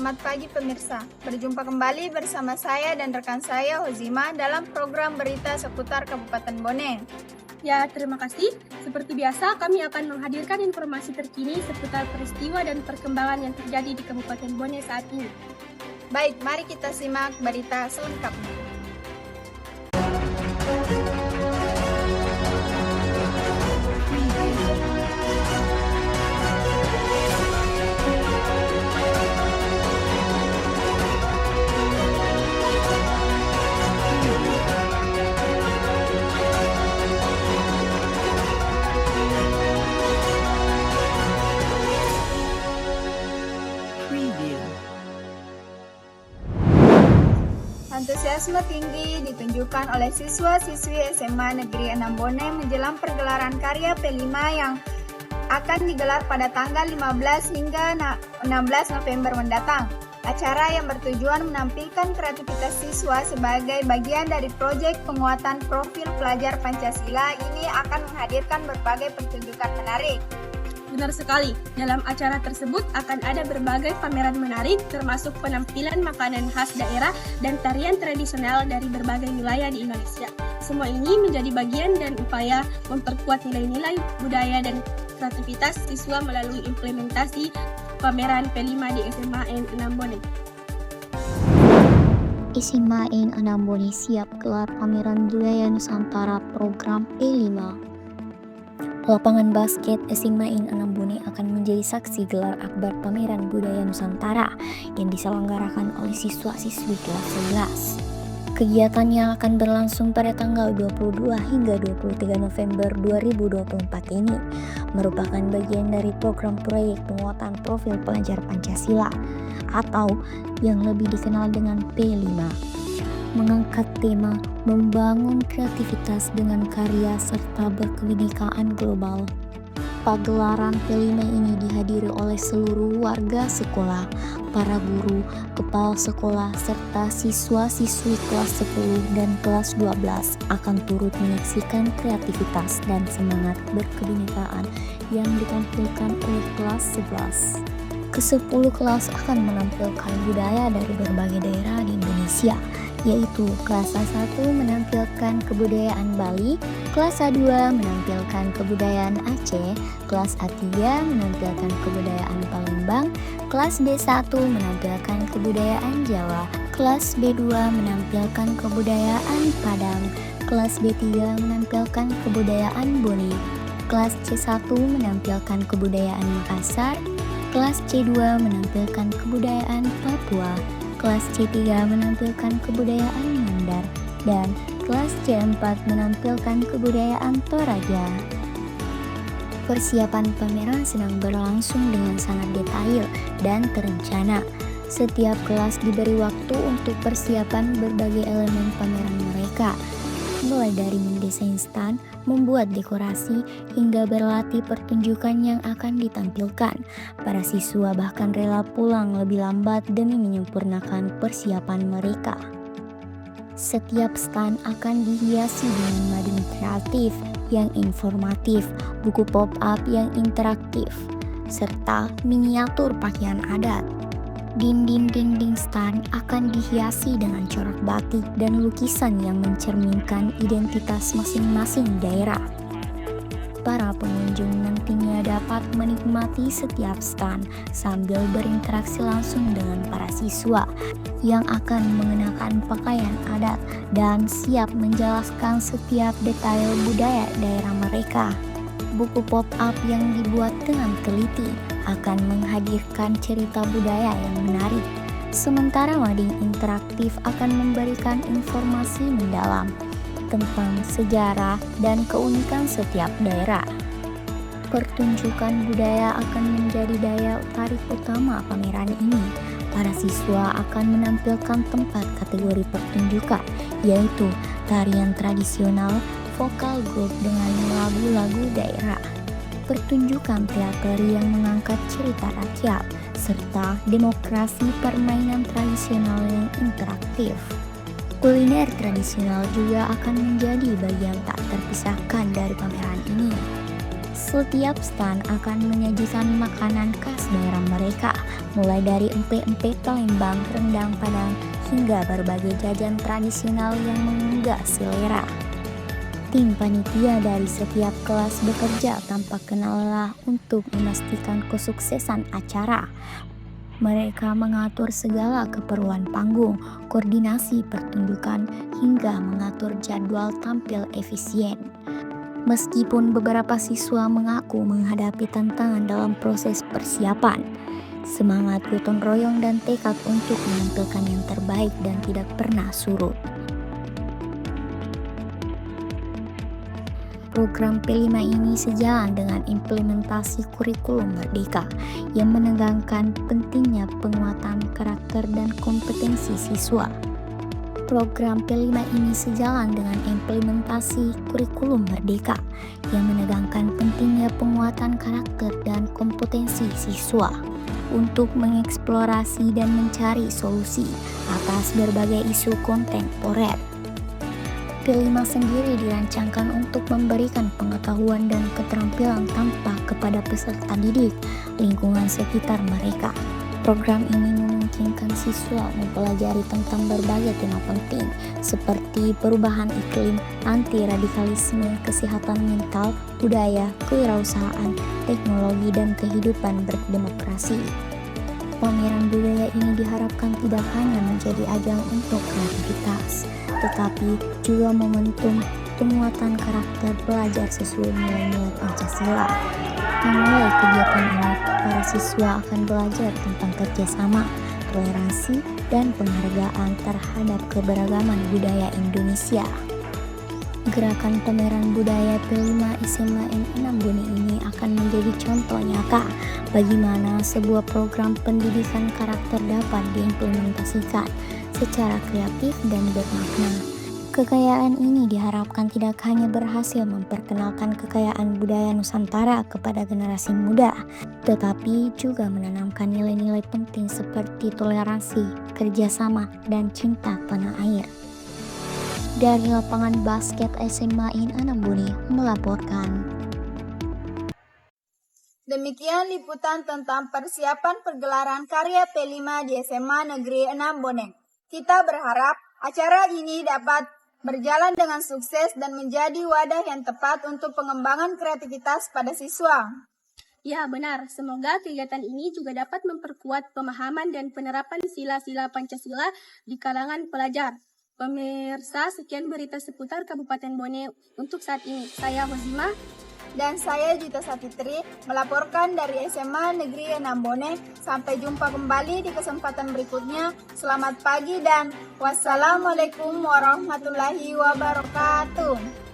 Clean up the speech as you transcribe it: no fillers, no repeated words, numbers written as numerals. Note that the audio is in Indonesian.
Selamat pagi pemirsa, berjumpa kembali bersama saya dan rekan saya Hozima dalam program berita seputar Kabupaten Bone. Ya, terima kasih. Seperti biasa, kami akan menghadirkan informasi terkini seputar peristiwa dan perkembangan yang terjadi di Kabupaten Bone saat ini. Baik, mari kita simak berita selengkapnya. Antusiasme tinggi ditunjukkan oleh siswa-siswi SMA Negeri 6 Bone menjelang pergelaran karya P5 yang akan digelar pada tanggal 15 hingga 16 November mendatang. Acara yang bertujuan menampilkan kreativitas siswa sebagai bagian dari proyek penguatan profil pelajar Pancasila ini akan menghadirkan berbagai pertunjukan menarik. Benar sekali, dalam acara tersebut akan ada berbagai pameran menarik termasuk penampilan makanan khas daerah dan tarian tradisional dari berbagai wilayah di Indonesia. Semua ini menjadi bagian dan upaya memperkuat nilai-nilai budaya dan kreativitas siswa melalui implementasi pameran P5 di SMA N6 Bone. SMA N6 Bone siap gelar pameran budaya Nusantara program P5. Lapangan basket SMA N6 Bone akan menjadi saksi gelar akbar pameran budaya Nusantara yang diselenggarakan oleh siswa-siswi kelas 11. Kegiatannya akan berlangsung pada tanggal 22 hingga 23 November 2024 ini, merupakan bagian dari program proyek penguatan profil pelajar Pancasila atau yang lebih dikenal dengan P5. Mengangkat tema membangun kreativitas dengan karya serta berkebinekaan global. Pagelaran P5 ini dihadiri oleh seluruh warga sekolah, para guru, kepala sekolah, serta siswa-siswi kelas 10 dan kelas 12 akan turut menyaksikan kreativitas dan semangat berkebinekaan yang ditampilkan oleh kelas 11. Ke-10 kelas akan menampilkan budaya dari berbagai daerah di Indonesia, yaitu kelas A1 menampilkan kebudayaan Bali, kelas A2 menampilkan kebudayaan Aceh, kelas A3 menampilkan kebudayaan Palembang, kelas B1 menampilkan kebudayaan Jawa, kelas B2 menampilkan kebudayaan Padang, kelas B3 menampilkan kebudayaan Bone, kelas C1 menampilkan kebudayaan Makassar, kelas C2 menampilkan kebudayaan Papua, kelas C3 menampilkan kebudayaan Mandar, dan kelas C4 menampilkan kebudayaan Toraja. Persiapan pameran sedang berlangsung dengan sangat detail dan terencana. Setiap kelas diberi waktu untuk persiapan berbagai elemen pameran mereka, mulai dari mendesain stand, membuat dekorasi, hingga berlatih pertunjukan yang akan ditampilkan. Para siswa bahkan rela pulang lebih lambat demi menyempurnakan persiapan mereka. Setiap stand akan dihiasi dengan mading kreatif yang informatif, buku pop-up yang interaktif, serta miniatur pakaian adat. Dinding-dinding stand akan dihiasi dengan corak batik dan lukisan yang mencerminkan identitas masing-masing daerah. Para pengunjung nantinya dapat menikmati setiap stand sambil berinteraksi langsung dengan para siswa yang akan mengenakan pakaian adat dan siap menjelaskan setiap detail budaya daerah mereka. Buku pop-up yang dibuat dengan teliti akan menghadirkan cerita budaya yang menarik, sementara mading interaktif akan memberikan informasi mendalam tentang sejarah dan keunikan setiap daerah. Pertunjukan budaya akan menjadi daya tarik utama pameran ini. Para siswa akan menampilkan tempat kategori pertunjukan, yaitu tarian tradisional, vokal grup dengan lagu-lagu daerah, pertunjukan teater yang mengangkat cerita rakyat, serta demokrasi permainan tradisional yang interaktif. Kuliner tradisional juga akan menjadi bagian tak terpisahkan dari pameran ini. Setiap stand akan menyajikan makanan khas daerah mereka, mulai dari empek-empek Palembang, rendang Padang, hingga berbagai jajan tradisional yang menggugah selera. Tim panitia dari setiap kelas bekerja tanpa kenal lelah untuk memastikan kesuksesan acara. Mereka mengatur segala keperluan panggung, koordinasi pertunjukan, hingga mengatur jadwal tampil efisien. Meskipun beberapa siswa mengaku menghadapi tantangan dalam proses persiapan, semangat gotong royong dan tekad untuk menampilkan yang terbaik dan tidak pernah surut. Program P5 ini sejalan dengan implementasi kurikulum Merdeka yang menekankan pentingnya penguatan karakter dan kompetensi siswa. Program P5 ini sejalan dengan implementasi kurikulum Merdeka yang menekankan pentingnya penguatan karakter dan kompetensi siswa untuk mengeksplorasi dan mencari solusi atas berbagai isu kontemporer. P5 sendiri dirancangkan untuk memberikan pengetahuan dan keterampilan tanpa kepada peserta didik lingkungan sekitar mereka. Program ini memungkinkan siswa mempelajari tentang berbagai tema penting seperti perubahan iklim, anti-radikalisme, kesehatan mental, budaya, kewirausahaan, teknologi, dan kehidupan berdemokrasi. Pameran budaya ini diharapkan tidak hanya menjadi ajang untuk kreativitas, tetapi juga momentum penguatan karakter pelajar sesuai nilai-nilai Pancasila. Memulai kegiatan ini, para siswa akan belajar tentang kerjasama, toleransi, dan penghargaan terhadap keberagaman budaya Indonesia. Gerakan pameran budaya P5 SMA N6 Bone ini akan menjadi contoh nyata bagaimana sebuah program pendidikan karakter dapat diimplementasikan secara kreatif dan bermakna. Kekayaan ini diharapkan tidak hanya berhasil memperkenalkan kekayaan budaya Nusantara kepada generasi muda, tetapi juga menanamkan nilai-nilai penting seperti toleransi, kerjasama, dan cinta tanah air. Dari lapangan basket SMA N6 Bone melaporkan. Demikian liputan tentang persiapan pergelaran karya P5 di SMA Negeri 6 Bone. Kita berharap acara ini dapat berjalan dengan sukses dan menjadi wadah yang tepat untuk pengembangan kreativitas pada siswa. Ya, benar. Semoga kegiatan ini juga dapat memperkuat pemahaman dan penerapan sila-sila Pancasila di kalangan pelajar. Pemirsa, sekian berita seputar Kabupaten Bone untuk saat ini. Saya Wazimah. Dan saya Juta Sapitri melaporkan dari SMA Negeri 6 Bone. Sampai jumpa kembali di kesempatan berikutnya. Selamat pagi dan wassalamualaikum warahmatullahi wabarakatuh.